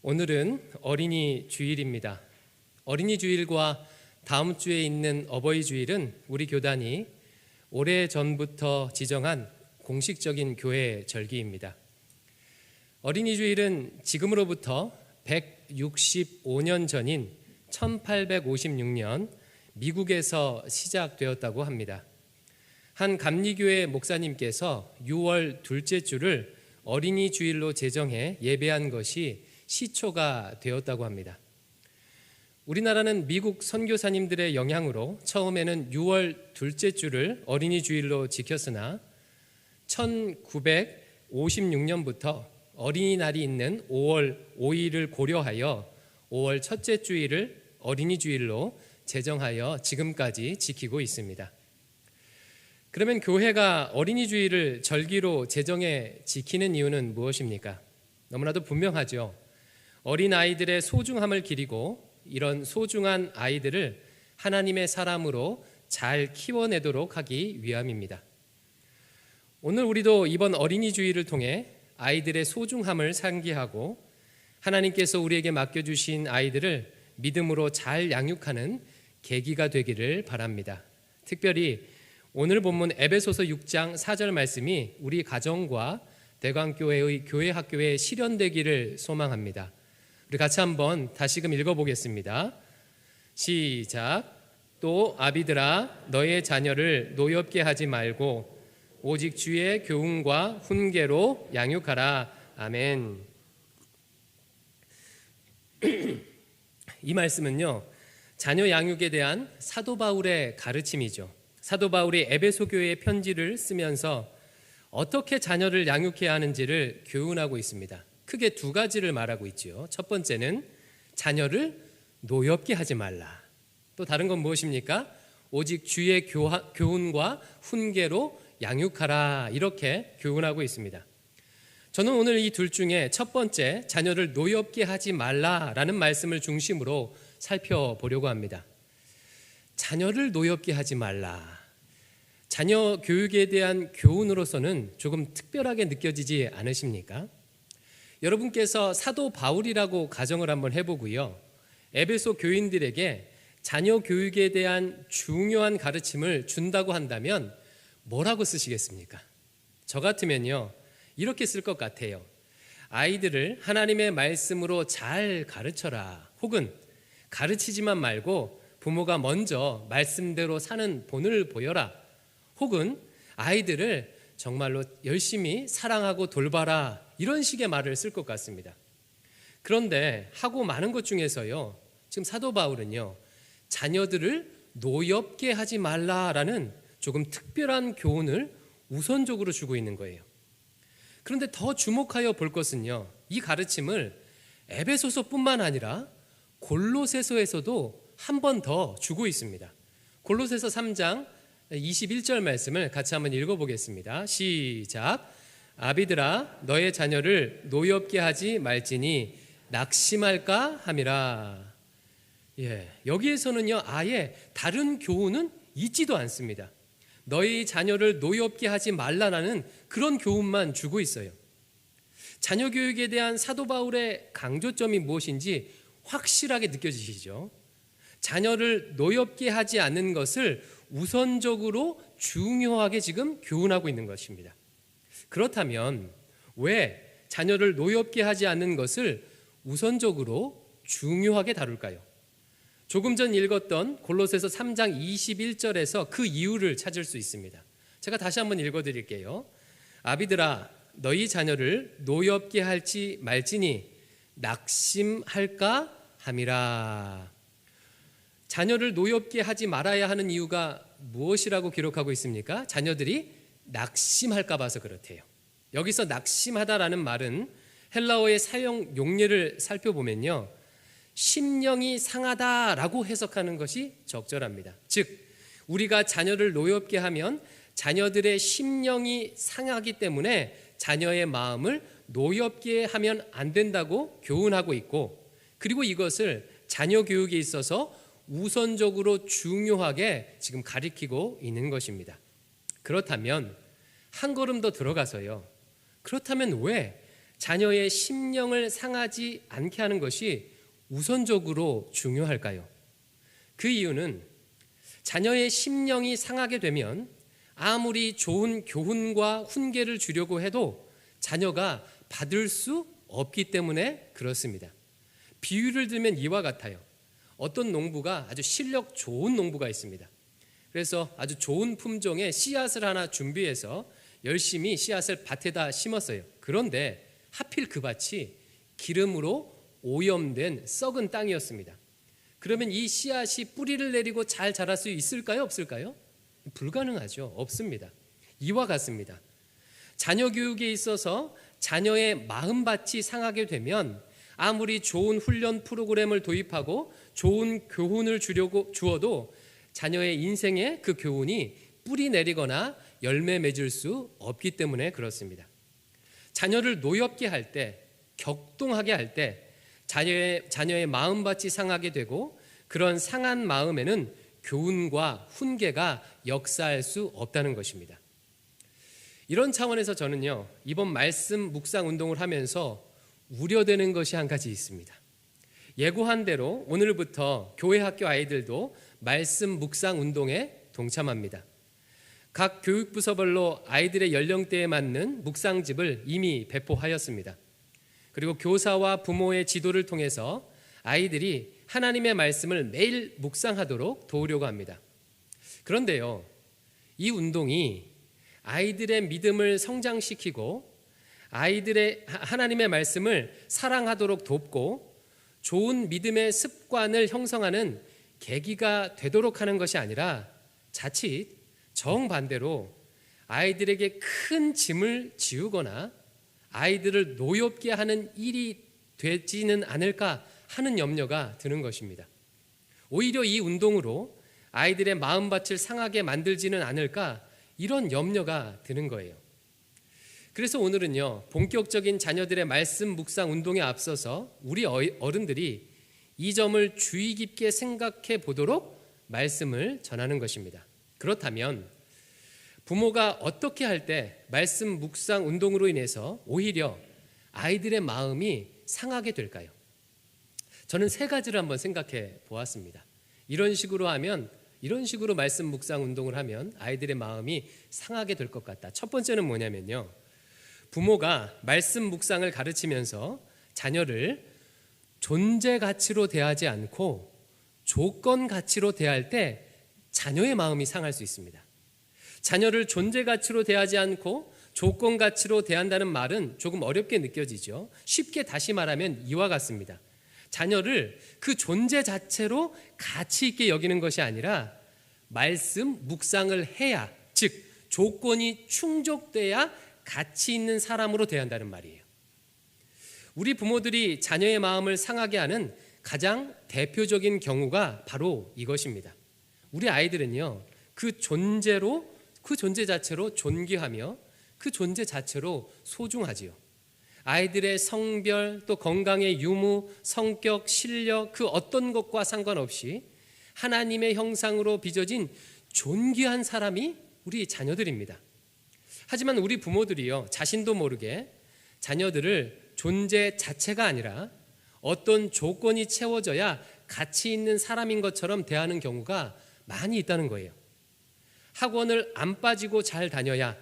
오늘은 어린이 주일입니다. 어린이 주일과 다음 주에 있는 어버이 주일은 우리 교단이 오래전부터 지정한 공식적인 교회 절기입니다. 어린이 주일은 지금으로부터 165년 전인 1856년 미국에서 시작되었다고 합니다. 한 감리교회 목사님께서 6월 둘째 주를 어린이 주일로 제정해 예배한 것이 시초가 되었다고 합니다. 우리나라는 미국 선교사님들의 영향으로 처음에는 6월 둘째 주를 어린이 주일로 지켰으나 1956년부터 어린이날이 있는 5월 5일을 고려하여 5월 첫째 주일을 어린이 주일로 제정하여 지금까지 지키고 있습니다. 그러면 교회가 어린이 주일을 절기로 제정해 지키는 이유는 무엇입니까? 너무나도 분명하죠. 어린아이들의 소중함을 기리고 이런 소중한 아이들을 하나님의 사람으로 잘 키워내도록 하기 위함입니다. 오늘 우리도 이번 어린이 주일을 통해 아이들의 소중함을 상기하고 하나님께서 우리에게 맡겨주신 아이들을 믿음으로 잘 양육하는 계기가 되기를 바랍니다. 특별히 오늘 본문 에베소서 6장 4절 말씀이 우리 가정과 대광교회의 교회 학교에 실현되기를 소망합니다. 우리 같이 한번 다시금 읽어보겠습니다. 시작. 또 아비들아 너의 자녀를 노엽게 하지 말고 오직 주의 교훈과 훈계로 양육하라. 아멘. 이 말씀은요, 자녀 양육에 대한 사도 바울의 가르침이죠. 사도 바울이 에베소 교회에 편지를 쓰면서 어떻게 자녀를 양육해야 하는지를 교훈하고 있습니다. 크게 두 가지를 말하고 있지요. 첫 번째는 자녀를 노엽게 하지 말라. 또 다른 건 무엇입니까? 오직 주의 교훈과 훈계로 양육하라. 이렇게 교훈하고 있습니다. 저는 오늘 이 둘 중에 첫 번째 자녀를 노엽게 하지 말라라는 말씀을 중심으로 살펴보려고 합니다. 자녀를 노엽게 하지 말라. 자녀 교육에 대한 교훈으로서는 조금 특별하게 느껴지지 않으십니까? 여러분께서 사도 바울이라고 가정을 한번 해보고요, 에베소 교인들에게 자녀 교육에 대한 중요한 가르침을 준다고 한다면 뭐라고 쓰시겠습니까? 저 같으면요 이렇게 쓸 것 같아요. 아이들을 하나님의 말씀으로 잘 가르쳐라. 혹은 가르치지만 말고 부모가 먼저 말씀대로 사는 본을 보여라. 혹은 아이들을 정말로 열심히 사랑하고 돌봐라. 이런 식의 말을 쓸 것 같습니다. 그런데 하고 많은 것 중에서요, 지금 사도 바울은요, 자녀들을 노엽게 하지 말라라는 조금 특별한 교훈을 우선적으로 주고 있는 거예요. 그런데 더 주목하여 볼 것은요, 이 가르침을 에베소서뿐만 아니라 골로새서에서도 한 번 더 주고 있습니다. 골로새서 3장 21절 말씀을 같이 한번 읽어보겠습니다. 시작. 아비들아 너의 자녀를 노엽게 하지 말지니 낙심할까 함이라. 여기에서는요 아예 다른 교훈은 있지도 않습니다. 너희 자녀를 노엽게 하지 말라라는 그런 교훈만 주고 있어요. 자녀 교육에 대한 사도 바울의 강조점이 무엇인지 확실하게 느껴지시죠? 자녀를 노엽게 하지 않는 것을 우선적으로 중요하게 지금 교훈하고 있는 것입니다. 그렇다면 왜 자녀를 노엽게 하지 않는 것을 우선적으로 중요하게 다룰까요? 조금 전 읽었던 골로새서 3장 21절에서 그 이유를 찾을 수 있습니다. 제가 다시 한번 읽어드릴게요. 아비들아 너희 자녀를 노엽게 할지 말지니 낙심할까 함이라. 자녀를 노엽게 하지 말아야 하는 이유가 무엇이라고 기록하고 있습니까? 자녀들이 낙심할까 봐서 그렇대요. 여기서 낙심하다라는 말은 헬라어의 사용 용례를 살펴보면요, 심령이 상하다라고 해석하는 것이 적절합니다. 즉 우리가 자녀를 노엽게 하면 자녀들의 심령이 상하기 때문에 자녀의 마음을 노엽게 하면 안 된다고 교훈하고 있고, 그리고 이것을 자녀 교육에 있어서 우선적으로 중요하게 지금 가리키고 있는 것입니다. 그렇다면 한 걸음 더 들어가서요, 그렇다면 왜 자녀의 심령을 상하지 않게 하는 것이 우선적으로 중요할까요? 그 이유는 자녀의 심령이 상하게 되면 아무리 좋은 교훈과 훈계를 주려고 해도 자녀가 받을 수 없기 때문에 그렇습니다. 비유를 들면 이와 같아요. 어떤 농부가 아주 실력 좋은 농부가 있습니다. 그래서 아주 좋은 품종의 씨앗을 하나 준비해서 열심히 씨앗을 밭에다 심었어요. 그런데 하필 그 밭이 기름으로 오염된 썩은 땅이었습니다. 그러면 이 씨앗이 뿌리를 내리고 잘 자랄 수 있을까요? 없을까요? 불가능하죠. 없습니다. 이와 같습니다. 자녀 교육에 있어서 자녀의 마음밭이 상하게 되면 아무리 좋은 훈련 프로그램을 도입하고 좋은 교훈을 주어도 자녀의 인생에 그 교훈이 뿌리 내리거나 열매 맺을 수 없기 때문에 그렇습니다. 자녀를 노엽게 할 때, 격동하게 할 때 자녀의 마음밭이 상하게 되고 그런 상한 마음에는 교훈과 훈계가 역사할 수 없다는 것입니다. 이런 차원에서 저는요, 이번 말씀 묵상 운동을 하면서 우려되는 것이 한 가지 있습니다. 예고한 대로 오늘부터 교회 학교 아이들도 말씀 묵상 운동에 동참합니다. 각 교육부서별로 아이들의 연령대에 맞는 묵상집을 이미 배포하였습니다. 그리고 교사와 부모의 지도를 통해서 아이들이 하나님의 말씀을 매일 묵상하도록 도우려고 합니다. 그런데요, 이 운동이 아이들의 믿음을 성장시키고 아이들의 하나님의 말씀을 사랑하도록 돕고 좋은 믿음의 습관을 형성하는 계기가 되도록 하는 것이 아니라 자칫 정반대로 아이들에게 큰 짐을 지우거나 아이들을 노엽게 하는 일이 되지는 않을까 하는 염려가 드는 것입니다. 오히려 이 운동으로 아이들의 마음밭을 상하게 만들지는 않을까 이런 염려가 드는 거예요. 그래서 오늘은요, 본격적인 자녀들의 말씀 묵상 운동에 앞서서 우리 어른들이 이 점을 주의 깊게 생각해 보도록 말씀을 전하는 것입니다. 그렇다면 부모가 어떻게 할 때 말씀 묵상 운동으로 인해서 오히려 아이들의 마음이 상하게 될까요? 저는 세 가지를 한번 생각해 보았습니다. 이런 식으로 말씀 묵상 운동을 하면 아이들의 마음이 상하게 될 것 같다. 첫 번째는 뭐냐면요, 부모가 말씀 묵상을 가르치면서 자녀를 존재 가치로 대하지 않고 조건 가치로 대할 때 자녀의 마음이 상할 수 있습니다. 자녀를 존재 가치로 대하지 않고 조건 가치로 대한다는 말은 조금 어렵게 느껴지죠. 쉽게 다시 말하면 이와 같습니다. 자녀를 그 존재 자체로 가치 있게 여기는 것이 아니라 말씀 묵상을 해야, 즉 조건이 충족돼야 가치 있는 사람으로 대한다는 말이에요. 우리 부모들이 자녀의 마음을 상하게 하는 가장 대표적인 경우가 바로 이것입니다. 우리 아이들은요, 그 존재 자체로 존귀하며 그 존재 자체로 소중하지요. 아이들의 성별, 또 건강의 유무, 성격, 실력, 그 어떤 것과 상관없이 하나님의 형상으로 빚어진 존귀한 사람이 우리 자녀들입니다. 하지만 우리 부모들이요, 자신도 모르게 자녀들을 존재 자체가 아니라 어떤 조건이 채워져야 가치 있는 사람인 것처럼 대하는 경우가 많이 있다는 거예요. 학원을 안 빠지고 잘 다녀야,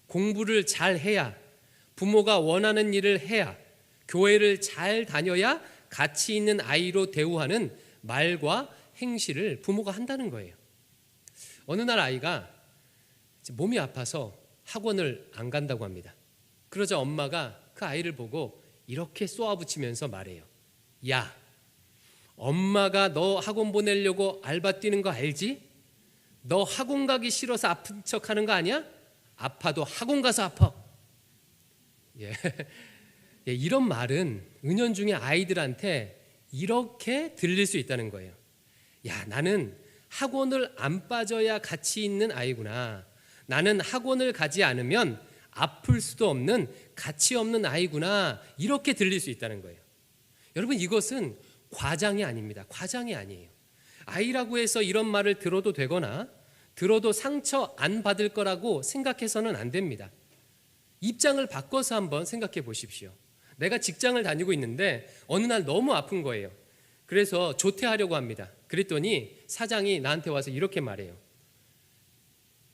공부를 잘 해야, 부모가 원하는 일을 해야, 교회를 잘 다녀야 가치 있는 아이로 대우하는 말과 행실을 부모가 한다는 거예요. 어느 날 아이가 몸이 아파서 학원을 안 간다고 합니다. 그러자 엄마가 그 아이를 보고 이렇게 쏘아붙이면서 말해요. 야, 엄마가 너 학원 보내려고 알바 뛰는 거 알지? 너 학원 가기 싫어서 아픈 척 하는 거 아니야? 아파도 학원 가서 아파. 예. 이런 말은 은연중에 아이들한테 이렇게 들릴 수 있다는 거예요. 야, 나는 학원을 안 빠져야 가치 있는 아이구나. 나는 학원을 가지 않으면 아플 수도 없는 가치 없는 아이구나. 이렇게 들릴 수 있다는 거예요. 여러분, 이것은 과장이 아닙니다. 과장이 아니에요. 아이라고 해서 이런 말을 들어도 되거나 들어도 상처 안 받을 거라고 생각해서는 안 됩니다. 입장을 바꿔서 한번 생각해 보십시오. 내가 직장을 다니고 있는데 어느 날 너무 아픈 거예요. 그래서 조퇴하려고 합니다. 그랬더니 사장이 나한테 와서 이렇게 말해요.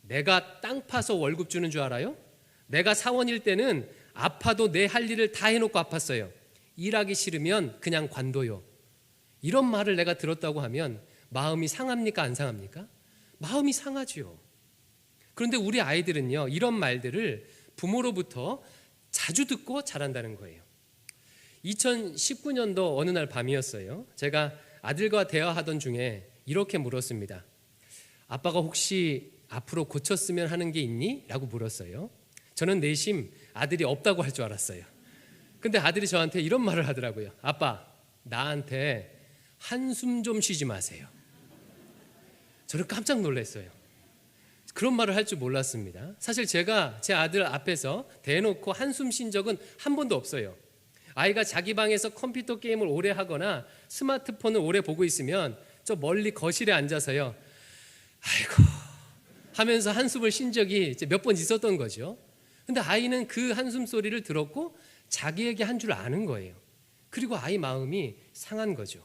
내가 땅 파서 월급 주는 줄 알아요? 내가 사원일 때는 아파도 내 할 일을 다 해놓고 아팠어요. 일하기 싫으면 그냥 관둬요. 이런 말을 내가 들었다고 하면 마음이 상합니까? 안 상합니까? 마음이 상하지요. 그런데 우리 아이들은요, 이런 말들을 부모로부터 자주 듣고 자란다는 거예요. 2019년도 어느 날 밤이었어요. 제가 아들과 대화하던 중에 이렇게 물었습니다. 아빠가 혹시 앞으로 고쳤으면 하는 게 있니? 라고 물었어요. 저는 내심 아들이 없다고 할 줄 알았어요. 근데 아들이 저한테 이런 말을 하더라고요. 아빠, 나한테 한숨 좀 쉬지 마세요. 저는 깜짝 놀랐어요. 그런 말을 할 줄 몰랐습니다. 사실 제가 제 아들 앞에서 대놓고 한숨 쉰 적은 한 번도 없어요. 아이가 자기 방에서 컴퓨터 게임을 오래 하거나 스마트폰을 오래 보고 있으면 저 멀리 거실에 앉아서요, 아이고 하면서 한숨을 쉰 적이 몇 번 있었던 거죠. 근데 아이는 그 한숨 소리를 들었고 자기에게 한 줄 아는 거예요. 그리고 아이 마음이 상한 거죠.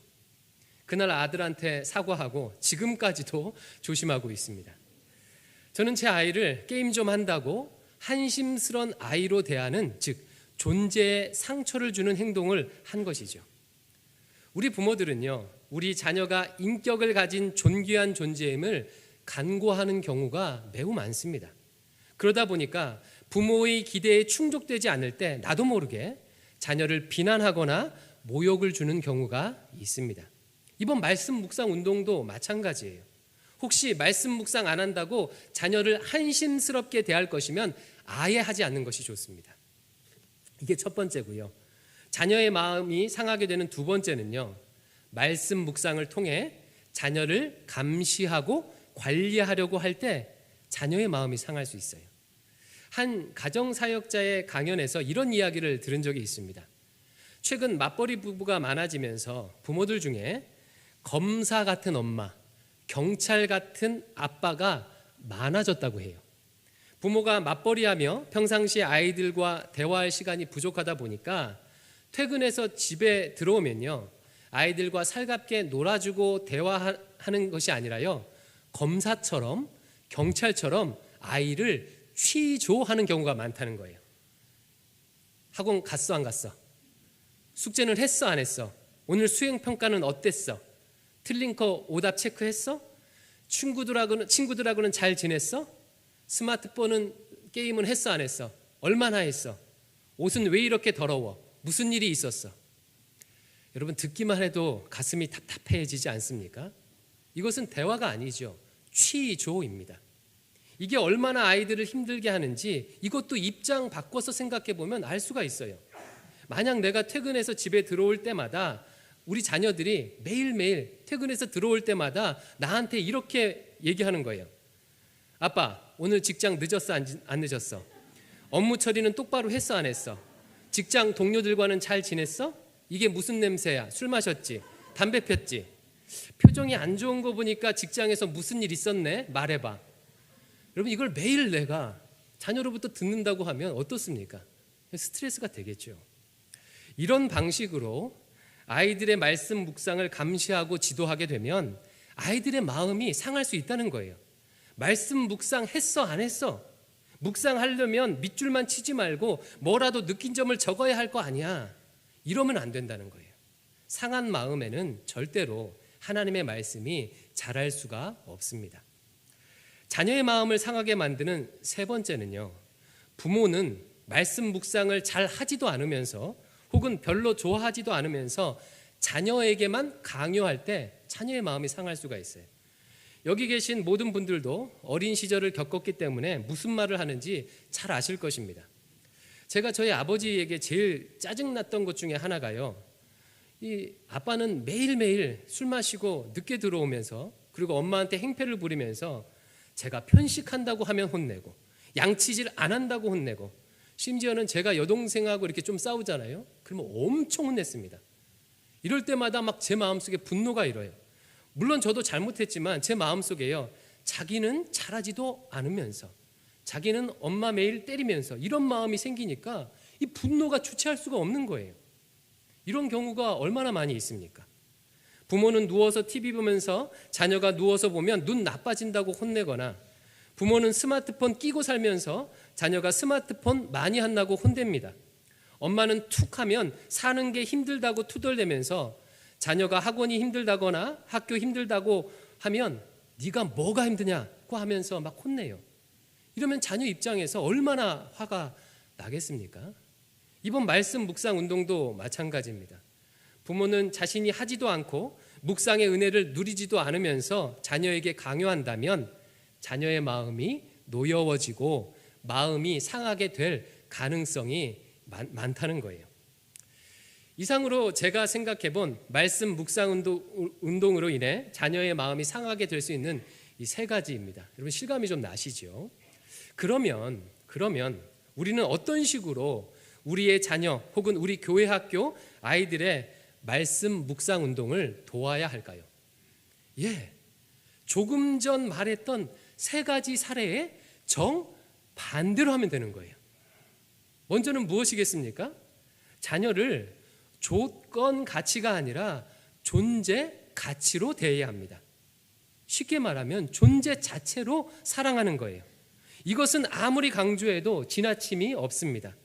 그날 아들한테 사과하고 지금까지도 조심하고 있습니다. 저는 제 아이를 게임 좀 한다고 한심스런 아이로 대하는, 즉 존재에 상처를 주는 행동을 한 것이죠. 우리 부모들은요, 우리 자녀가 인격을 가진 존귀한 존재임을 간과하는 경우가 매우 많습니다. 그러다 보니까 부모의 기대에 충족되지 않을 때 나도 모르게 자녀를 비난하거나 모욕을 주는 경우가 있습니다. 이번 말씀 묵상 운동도 마찬가지예요. 혹시 말씀 묵상 안 한다고 자녀를 한심스럽게 대할 것이면 아예 하지 않는 것이 좋습니다. 이게 첫 번째고요. 자녀의 마음이 상하게 되는 두 번째는요, 말씀 묵상을 통해 자녀를 감시하고 관리하려고 할 때 자녀의 마음이 상할 수 있어요. 한 가정사역자의 강연에서 이런 이야기를 들은 적이 있습니다. 최근 맞벌이 부부가 많아지면서 부모들 중에 검사 같은 엄마, 경찰 같은 아빠가 많아졌다고 해요. 부모가 맞벌이하며 평상시에 아이들과 대화할 시간이 부족하다 보니까 퇴근해서 집에 들어오면요, 아이들과 살갑게 놀아주고 대화하는 것이 아니라요, 검사처럼 경찰처럼 아이를 취조하는 경우가 많다는 거예요. 학원 갔어 안 갔어? 숙제는 했어 안 했어? 오늘 수행평가는 어땠어? 틀린 거 오답 체크했어? 친구들하고는 잘 지냈어? 스마트폰은 게임은 했어 안 했어? 얼마나 했어? 옷은 왜 이렇게 더러워? 무슨 일이 있었어? 여러분, 듣기만 해도 가슴이 답답해지지 않습니까? 이것은 대화가 아니죠. 취조입니다. 이게 얼마나 아이들을 힘들게 하는지 이것도 입장 바꿔서 생각해 보면 알 수가 있어요. 만약 내가 퇴근해서 집에 들어올 때마다 우리 자녀들이 매일매일 퇴근해서 들어올 때마다 나한테 이렇게 얘기하는 거예요. 아빠, 오늘 직장 늦었어 안 늦었어? 업무 처리는 똑바로 했어 안 했어? 직장 동료들과는 잘 지냈어? 이게 무슨 냄새야? 술 마셨지? 담배 폈지? 표정이 안 좋은 거 보니까 직장에서 무슨 일 있었네? 말해봐. 여러분, 이걸 매일 내가 자녀로부터 듣는다고 하면 어떻습니까? 스트레스가 되겠죠. 이런 방식으로 아이들의 말씀 묵상을 감시하고 지도하게 되면 아이들의 마음이 상할 수 있다는 거예요. 말씀 묵상 했어 안 했어? 묵상하려면 밑줄만 치지 말고 뭐라도 느낀 점을 적어야 할 거 아니야. 이러면 안 된다는 거예요. 상한 마음에는 절대로 하나님의 말씀이 자랄 수가 없습니다. 자녀의 마음을 상하게 만드는 세 번째는요, 부모는 말씀 묵상을 잘 하지도 않으면서 혹은 별로 좋아하지도 않으면서 자녀에게만 강요할 때 자녀의 마음이 상할 수가 있어요. 여기 계신 모든 분들도 어린 시절을 겪었기 때문에 무슨 말을 하는지 잘 아실 것입니다. 제가 저희 아버지에게 제일 짜증났던 것 중에 하나가요, 이 아빠는 매일매일 술 마시고 늦게 들어오면서 그리고 엄마한테 행패를 부리면서 제가 편식한다고 하면 혼내고 양치질 안 한다고 혼내고 심지어는 제가 여동생하고 이렇게 좀 싸우잖아요. 그러면 엄청 혼냈습니다. 이럴 때마다 막 제 마음속에 분노가 일어요. 물론 저도 잘못했지만 제 마음속에요, 자기는 잘하지도 않으면서 자기는 엄마 매일 때리면서 이런 마음이 생기니까 이 분노가 주체할 수가 없는 거예요. 이런 경우가 얼마나 많이 있습니까? 부모는 누워서 TV 보면서 자녀가 누워서 보면 눈 나빠진다고 혼내거나, 부모는 스마트폰 끼고 살면서 자녀가 스마트폰 많이 한다고 혼댑니다. 엄마는 툭 하면 사는 게 힘들다고 투덜대면서 자녀가 학원이 힘들다거나 학교 힘들다고 하면 네가 뭐가 힘드냐고 하면서 막 혼내요. 이러면 자녀 입장에서 얼마나 화가 나겠습니까? 이번 말씀 묵상 운동도 마찬가지입니다. 부모는 자신이 하지도 않고 묵상의 은혜를 누리지도 않으면서 자녀에게 강요한다면 자녀의 마음이 노여워지고 마음이 상하게 될 가능성이 많다는 거예요. 이상으로 제가 생각해본 말씀 묵상 운동으로 인해 자녀의 마음이 상하게 될 수 있는 이 세 가지입니다. 여러분 실감이 좀 나시죠? 그러면 우리는 어떤 식으로 우리의 자녀 혹은 우리 교회 학교 아이들의 말씀 묵상 운동을 도와야 할까요? 조금 전 말했던 세 가지 사례에 정반대로 하면 되는 거예요. 먼저는 무엇이겠습니까? 자녀를 조건 가치가 아니라 존재 가치로 대해야 합니다. 쉽게 말하면 존재 자체로 사랑하는 거예요. 이것은 아무리 강조해도 지나침이 없습니다.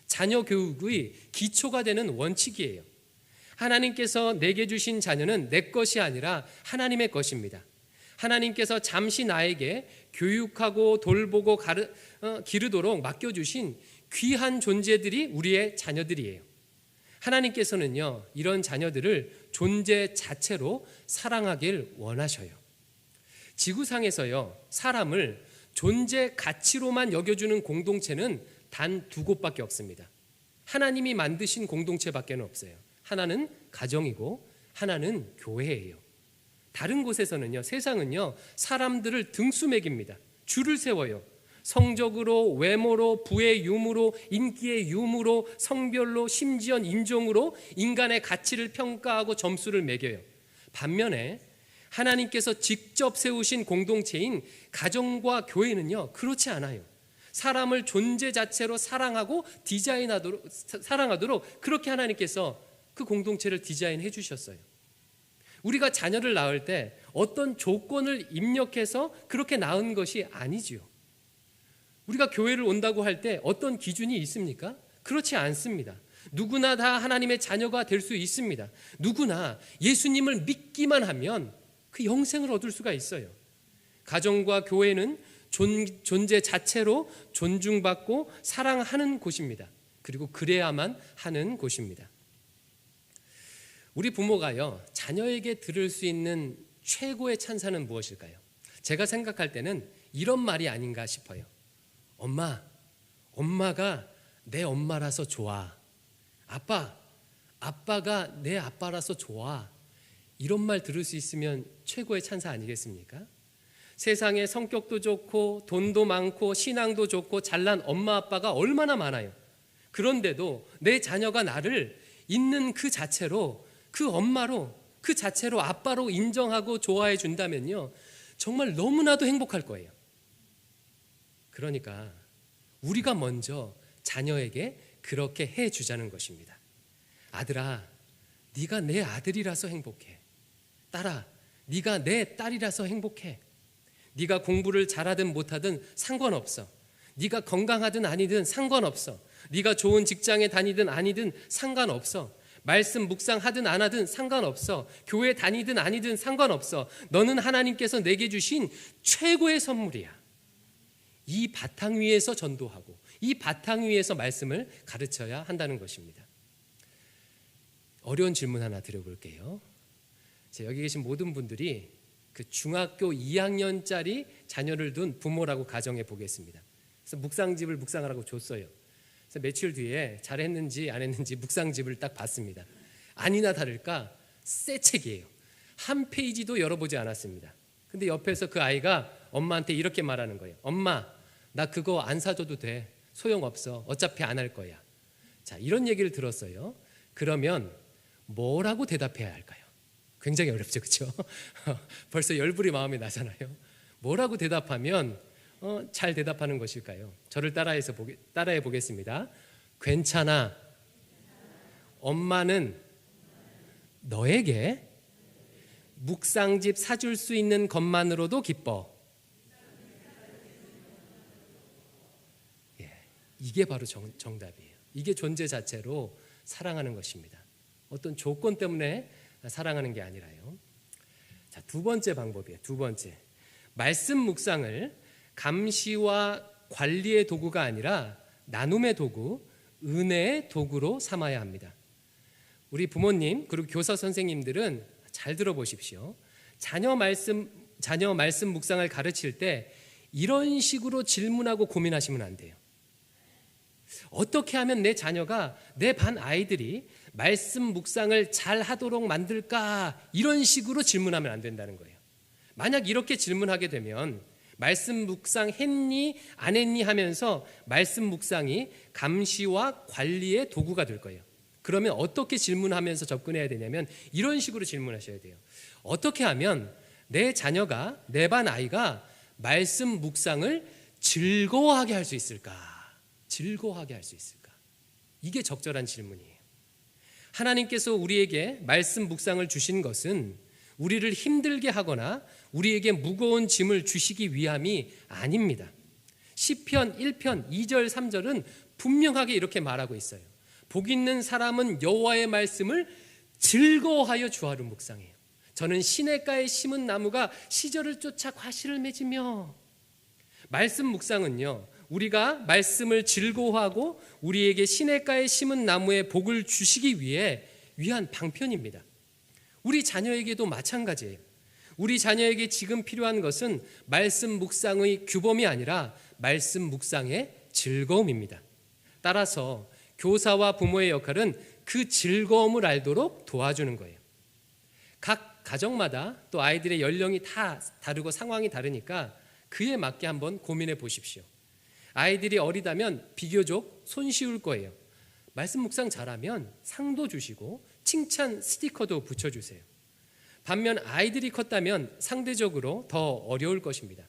자녀 교육의 기초가 되는 원칙이에요. 하나님께서 내게 주신 자녀는 내 것이 아니라 하나님의 것입니다. 하나님께서 잠시 나에게 교육하고 돌보고 기르도록 맡겨주신 귀한 존재들이 우리의 자녀들이에요. 하나님께서는요, 이런 자녀들을 존재 자체로 사랑하길 원하셔요. 지구상에서요, 사람을 존재 가치로만 여겨주는 공동체는 단 두 곳밖에 없습니다. 하나님이 만드신 공동체밖에 없어요. 하나는 가정이고 하나는 교회예요. 다른 곳에서는요, 세상은요, 사람들을 등수 매깁니다. 줄을 세워요. 성적으로, 외모로, 부의 유무로, 인기의 유무로, 성별로, 심지어 인종으로 인간의 가치를 평가하고 점수를 매겨요. 반면에 하나님께서 직접 세우신 공동체인 가정과 교회는요, 그렇지 않아요. 사람을 존재 자체로 사랑하고 사랑하도록 그렇게 하나님께서 그 공동체를 디자인해 주셨어요. 우리가 자녀를 낳을 때 어떤 조건을 입력해서 그렇게 낳은 것이 아니지요. 우리가 교회를 온다고 할 때 어떤 기준이 있습니까? 그렇지 않습니다. 누구나 다 하나님의 자녀가 될 수 있습니다. 누구나 예수님을 믿기만 하면 그 영생을 얻을 수가 있어요. 가정과 교회는 존재 자체로 존중받고 사랑하는 곳입니다. 그리고 그래야만 하는 곳입니다. 우리 부모가요, 자녀에게 들을 수 있는 최고의 찬사는 무엇일까요? 제가 생각할 때는 이런 말이 아닌가 싶어요. 엄마가 내 엄마라서 좋아. 아빠가 내 아빠라서 좋아. 이런 말 들을 수 있으면 최고의 찬사 아니겠습니까? 세상에 성격도 좋고 돈도 많고 신앙도 좋고 잘난 엄마 아빠가 얼마나 많아요. 그런데도 내 자녀가 나를 있는 그 자체로, 그 엄마로, 그 자체로 아빠로 인정하고 좋아해 준다면요, 정말 너무나도 행복할 거예요. 그러니까 우리가 먼저 자녀에게 그렇게 해주자는 것입니다. 아들아, 네가 내 아들이라서 행복해. 딸아, 네가 내 딸이라서 행복해. 네가 공부를 잘하든 못하든 상관없어. 네가 건강하든 아니든 상관없어. 네가 좋은 직장에 다니든 아니든 상관없어. 말씀 묵상하든 안 하든 상관없어. 교회 다니든 아니든 상관없어. 너는 하나님께서 내게 주신 최고의 선물이야. 이 바탕 위에서 전도하고 이 바탕 위에서 말씀을 가르쳐야 한다는 것입니다. 어려운 질문 하나 드려볼게요. 여기 계신 모든 분들이 그 중학교 2학년짜리 자녀를 둔 부모라고 가정해 보겠습니다. 그래서 묵상집을 묵상하라고 줬어요. 그래서 며칠 뒤에 잘했는지 안 했는지 묵상집을 딱 봤습니다. 아니나 다를까 새 책이에요. 한 페이지도 열어보지 않았습니다. 근데 옆에서 그 아이가 엄마한테 이렇게 말하는 거예요. 엄마, 나 그거 안 사줘도 돼. 소용없어. 어차피 안 할 거야. 자, 이런 얘기를 들었어요. 그러면 뭐라고 대답해야 할까요? 굉장히 어렵죠, 그렇죠? 벌써 열불이 마음에 나잖아요. 뭐라고 대답하면 잘 대답하는 것일까요? 저를 따라해 보겠습니다. 괜찮아. 엄마는 너에게 묵상집 사줄 수 있는 것만으로도 기뻐. 예, 이게 바로 정답이에요. 이게 존재 자체로 사랑하는 것입니다. 어떤 조건 때문에 사랑하는 게 아니라요. 자, 두 번째 방법이에요. 두 번째, 말씀 묵상을 감시와 관리의 도구가 아니라 나눔의 도구, 은혜의 도구로 삼아야 합니다. 우리 부모님 그리고 교사 선생님들은 잘 들어보십시오. 자녀 말씀 묵상을 가르칠 때 이런 식으로 질문하고 고민하시면 안 돼요. 어떻게 하면 내 자녀가, 내 반 아이들이 말씀 묵상을 잘 하도록 만들까? 이런 식으로 질문하면 안 된다는 거예요. 만약 이렇게 질문하게 되면 말씀 묵상 했니 안 했니 하면서 말씀 묵상이 감시와 관리의 도구가 될 거예요. 그러면 어떻게 질문하면서 접근해야 되냐면 이런 식으로 질문하셔야 돼요. 어떻게 하면 내 자녀가, 내 반 아이가 말씀 묵상을 즐거워하게 할 수 있을까? 즐거워하게 할 수 있을까? 이게 적절한 질문이에요. 하나님께서 우리에게 말씀 묵상을 주신 것은 우리를 힘들게 하거나 우리에게 무거운 짐을 주시기 위함이 아닙니다. 시편 1편 2절 3절은 분명하게 이렇게 말하고 있어요. 복 있는 사람은 여호와의 말씀을 즐거워하여 주하루 묵상해요. 저는 시냇가에 심은 나무가 시절을 쫓아 과실을 맺으며. 말씀 묵상은요, 우리가 말씀을 즐거워하고 우리에게 시냇가에 심은 나무에 복을 주시기 위한 방편입니다. 우리 자녀에게도 마찬가지예요. 우리 자녀에게 지금 필요한 것은 말씀 묵상의 규범이 아니라 말씀 묵상의 즐거움입니다. 따라서 교사와 부모의 역할은 그 즐거움을 알도록 도와주는 거예요. 각 가정마다 또 아이들의 연령이 다 다르고 상황이 다르니까 그에 맞게 한번 고민해 보십시오. 아이들이 어리다면 비교적 손쉬울 거예요. 말씀 묵상 잘하면 상도 주시고 칭찬 스티커도 붙여주세요. 반면 아이들이 컸다면 상대적으로 더 어려울 것입니다.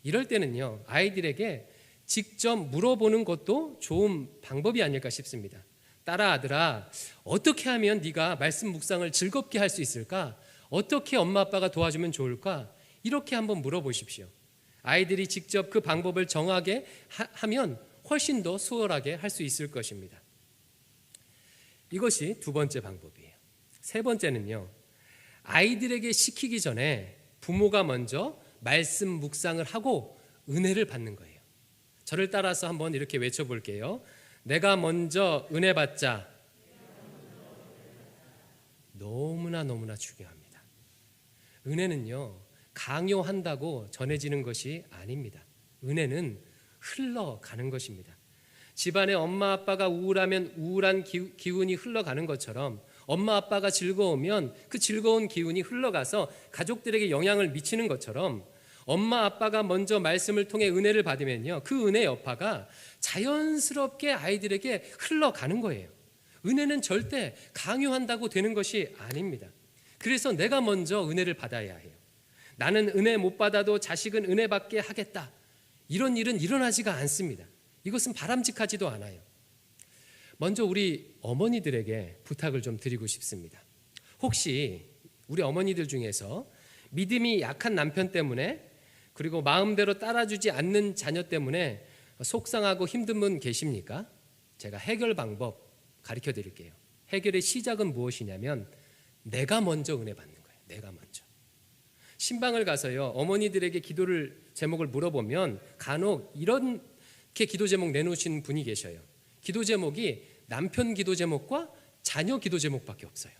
이럴 때는요, 아이들에게 직접 물어보는 것도 좋은 방법이 아닐까 싶습니다. 딸아, 아들아, 어떻게 하면 네가 말씀 묵상을 즐겁게 할 수 있을까? 어떻게 엄마 아빠가 도와주면 좋을까? 이렇게 한번 물어보십시오. 아이들이 직접 그 방법을 정하게 하면 훨씬 더 수월하게 할 수 있을 것입니다. 이것이 두 번째 방법이에요. 세 번째는요, 아이들에게 시키기 전에 부모가 먼저 말씀 묵상을 하고 은혜를 받는 거예요. 저를 따라서 한번 이렇게 외쳐볼게요. 내가 먼저 은혜 받자. 너무나 중요합니다. 은혜는요, 강요한다고 전해지는 것이 아닙니다. 은혜는 흘러가는 것입니다. 집안에 엄마 아빠가 우울하면 우울한 기운이 흘러가는 것처럼 엄마 아빠가 즐거우면 그 즐거운 기운이 흘러가서 가족들에게 영향을 미치는 것처럼 엄마 아빠가 먼저 말씀을 통해 은혜를 받으면요, 그 은혜 여파가 자연스럽게 아이들에게 흘러가는 거예요. 은혜는 절대 강요한다고 되는 것이 아닙니다. 그래서 내가 먼저 은혜를 받아야 해요. 나는 은혜 못 받아도 자식은 은혜 받게 하겠다, 이런 일은 일어나지가 않습니다. 이것은 바람직하지도 않아요. 먼저 우리 어머니들에게 부탁을 좀 드리고 싶습니다. 혹시 우리 어머니들 중에서 믿음이 약한 남편 때문에, 그리고 마음대로 따라주지 않는 자녀 때문에 속상하고 힘든 분 계십니까? 제가 해결 방법 가르쳐 드릴게요. 해결의 시작은 무엇이냐면 내가 먼저 은혜 받는 거예요. 내가 먼저. 신방을 가서요, 어머니들에게 기도를 제목을 물어보면 간혹 이렇게 기도 제목 내놓으신 분이 계셔요. 기도 제목이 남편 기도 제목과 자녀 기도 제목밖에 없어요.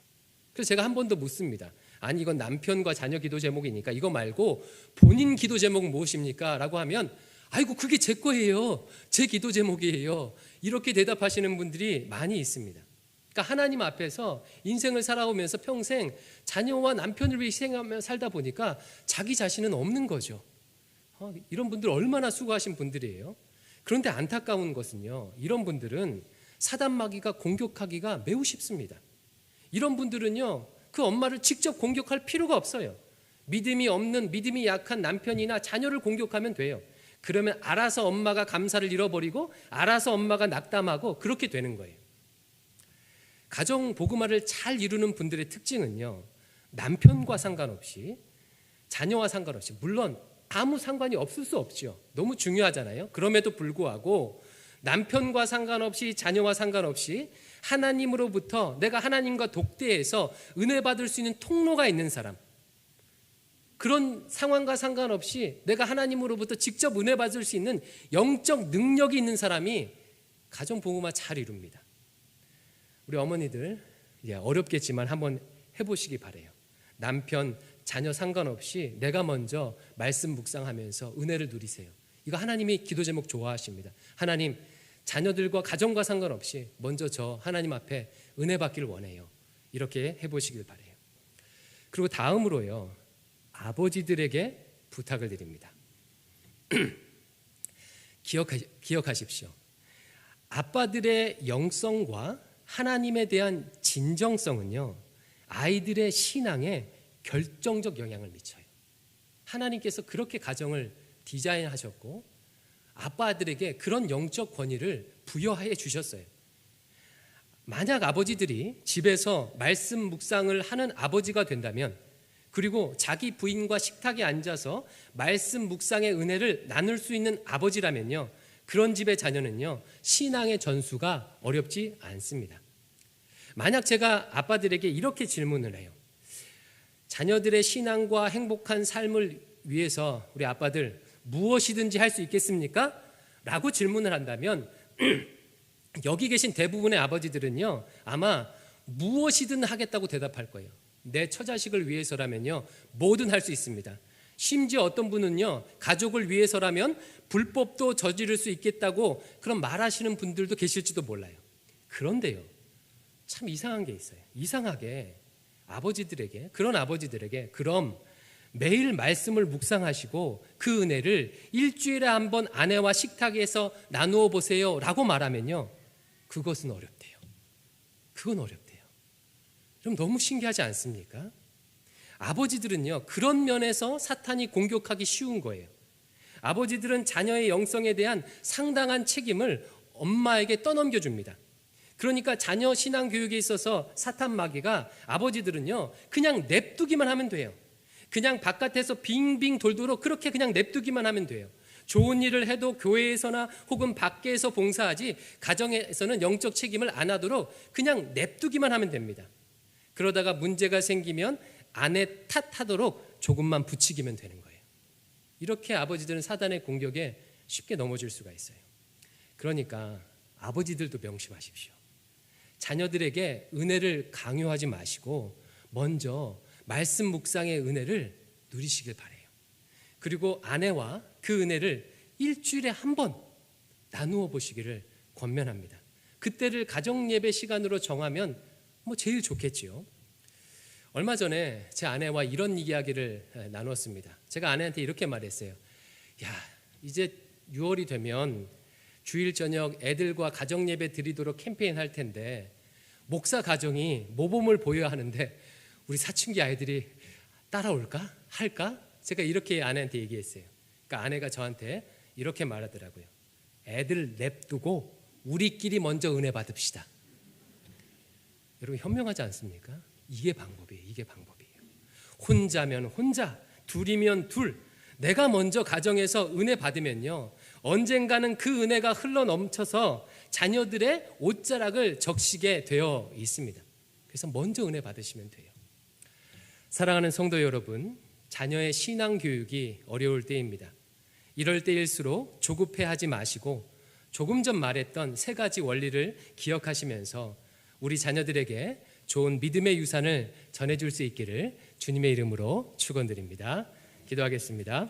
그래서 제가 한 번 더 묻습니다. 아니, 이건 남편과 자녀 기도 제목이니까 이거 말고 본인 기도 제목은 무엇입니까? 라고 하면 아이고, 그게 제 거예요. 제 기도 제목이에요. 이렇게 대답하시는 분들이 많이 있습니다. 그러니까 하나님 앞에서 인생을 살아오면서 평생 자녀와 남편을 위해 희생하며 살다 보니까 자기 자신은 없는 거죠. 이런 분들 얼마나 수고하신 분들이에요. 그런데 안타까운 것은요, 이런 분들은 사단 마귀가 공격하기가 매우 쉽습니다. 이런 분들은요, 그 엄마를 직접 공격할 필요가 없어요. 믿음이 없는, 믿음이 약한 남편이나 자녀를 공격하면 돼요. 그러면 알아서 엄마가 감사를 잃어버리고 알아서 엄마가 낙담하고 그렇게 되는 거예요. 가정 복음화를 잘 이루는 분들의 특징은요, 남편과 상관없이, 자녀와 상관없이, 물론 아무 상관이 없을 수 없죠. 너무 중요하잖아요. 그럼에도 불구하고 남편과 상관없이, 자녀와 상관없이 하나님으로부터, 내가 하나님과 독대해서 은혜 받을 수 있는 통로가 있는 사람, 그런 상황과 상관없이 내가 하나님으로부터 직접 은혜 받을 수 있는 영적 능력이 있는 사람이 가정 복음화 잘 이룹니다. 우리 어머니들 어렵겠지만 한번 해보시기 바래요. 남편, 자녀 상관없이 내가 먼저 말씀 묵상하면서 은혜를 누리세요. 이거 하나님이 기도 제목 좋아하십니다. 하나님, 자녀들과 가정과 상관없이 먼저 저 하나님 앞에 은혜 받기를 원해요. 이렇게 해보시길 바래요. 그리고 다음으로요, 아버지들에게 부탁을 드립니다. 기억하십시오. 아빠들의 영성과 하나님에 대한 진정성은요, 아이들의 신앙에 결정적 영향을 미쳐요. 하나님께서 그렇게 가정을 디자인하셨고 아빠들에게 그런 영적 권위를 부여해 주셨어요. 만약 아버지들이 집에서 말씀 묵상을 하는 아버지가 된다면, 그리고 자기 부인과 식탁에 앉아서 말씀 묵상의 은혜를 나눌 수 있는 아버지라면요, 그런 집의 자녀는요, 신앙의 전수가 어렵지 않습니다. 만약 제가 아빠들에게 이렇게 질문을 해요. 자녀들의 신앙과 행복한 삶을 위해서 우리 아빠들 무엇이든지 할 수 있겠습니까? 라고 질문을 한다면 여기 계신 대부분의 아버지들은요, 아마 무엇이든 하겠다고 대답할 거예요. 내 처자식을 위해서라면요, 뭐든 할 수 있습니다. 심지어 어떤 분은요, 가족을 위해서라면 불법도 저지를 수 있겠다고 그런 말하시는 분들도 계실지도 몰라요. 그런데요, 참 이상한 게 있어요. 이상하게 아버지들에게, 그런 아버지들에게 그럼 매일 말씀을 묵상하시고 그 은혜를 일주일에 한 번 아내와 식탁에서 나누어 보세요 라고 말하면요, 그것은 어렵대요. 그건 어렵대요. 그럼 너무 신기하지 않습니까? 아버지들은요, 그런 면에서 사탄이 공격하기 쉬운 거예요. 아버지들은 자녀의 영성에 대한 상당한 책임을 엄마에게 떠넘겨줍니다. 그러니까 자녀 신앙 교육에 있어서 사탄 마귀가 아버지들은요, 그냥 냅두기만 하면 돼요. 그냥 바깥에서 빙빙 돌도록 그렇게 그냥 냅두기만 하면 돼요. 좋은 일을 해도 교회에서나 혹은 밖에서 봉사하지 가정에서는 영적 책임을 안 하도록 그냥 냅두기만 하면 됩니다. 그러다가 문제가 생기면 아내 탓하도록 조금만 부추기면 되는 거예요. 이렇게 아버지들은 사단의 공격에 쉽게 넘어질 수가 있어요. 그러니까 아버지들도 명심하십시오. 자녀들에게 은혜를 강요하지 마시고 먼저 말씀 묵상의 은혜를 누리시길 바라요. 그리고 아내와 그 은혜를 일주일에 한 번 나누어 보시기를 권면합니다. 그때를 가정 예배 시간으로 정하면 제일 좋겠지요. 얼마 전에 제 아내와 이런 이야기를 나눴습니다. 제가 아내한테 이렇게 말했어요. 야, 이제 6월이 되면 주일 저녁 애들과 가정 예배 드리도록 캠페인 할 텐데 목사 가정이 모범을 보여야 하는데 우리 사춘기 아이들이 따라올까? 할까? 제가 이렇게 아내한테 얘기했어요. 그러니까 아내가 저한테 이렇게 말하더라고요. 애들 냅두고 우리끼리 먼저 은혜 받읍시다. 여러분 현명하지 않습니까? 이게 방법이에요. 이게 방법이에요. 혼자면 혼자, 둘이면 둘. 내가 먼저 가정에서 은혜 받으면요, 언젠가는 그 은혜가 흘러 넘쳐서 자녀들의 옷자락을 적시게 되어 있습니다. 그래서 먼저 은혜 받으시면 돼요. 사랑하는 성도 여러분, 자녀의 신앙 교육이 어려울 때입니다. 이럴 때일수록 조급해하지 마시고 조금 전 말했던 세 가지 원리를 기억하시면서 우리 자녀들에게 좋은 믿음의 유산을 전해줄 수 있기를 주님의 이름으로 축원드립니다. 기도하겠습니다.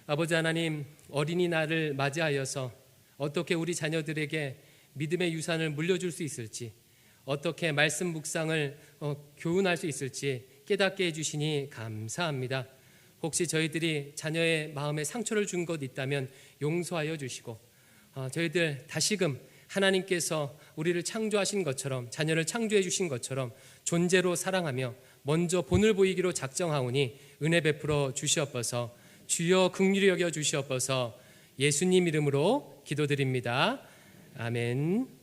아버지 하나님, 어린이날을 맞이하여서 어떻게 우리 자녀들에게 믿음의 유산을 물려줄 수 있을지, 어떻게 말씀 묵상을 교훈할 수 있을지 깨닫게 해주시니 감사합니다. 혹시 저희들이 자녀의 마음에 상처를 준 것 있다면 용서하여 주시고, 저희들 다시금 하나님께서 우리를 창조하신 것처럼, 자녀를 창조해 주신 것처럼 존재로 사랑하며 먼저 본을 보이기로 작정하오니 은혜 베풀어 주시옵소서. 주여 긍휼히 여겨 주시옵소서. 예수님 이름으로 기도드립니다. 아멘.